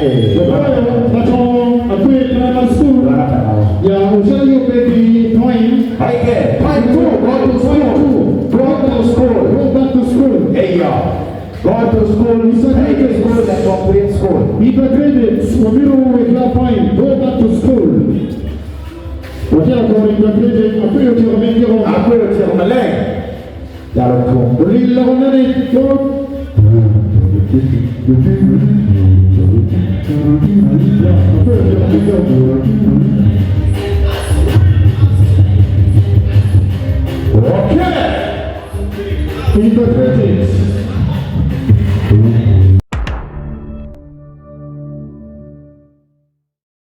Patongo, Akwee Primary School. Yeah, we'll tell you baby point. Okay, point 2, go to school. Go to school. Go back to school. Hey y'all. Go to school. Hey, school that's complete school. If a credits, Wamiru with your point, go back to school. Whatever going to credit, Akwee to make your own. Akwee to your leg. Yaloko. Lilla on it, go.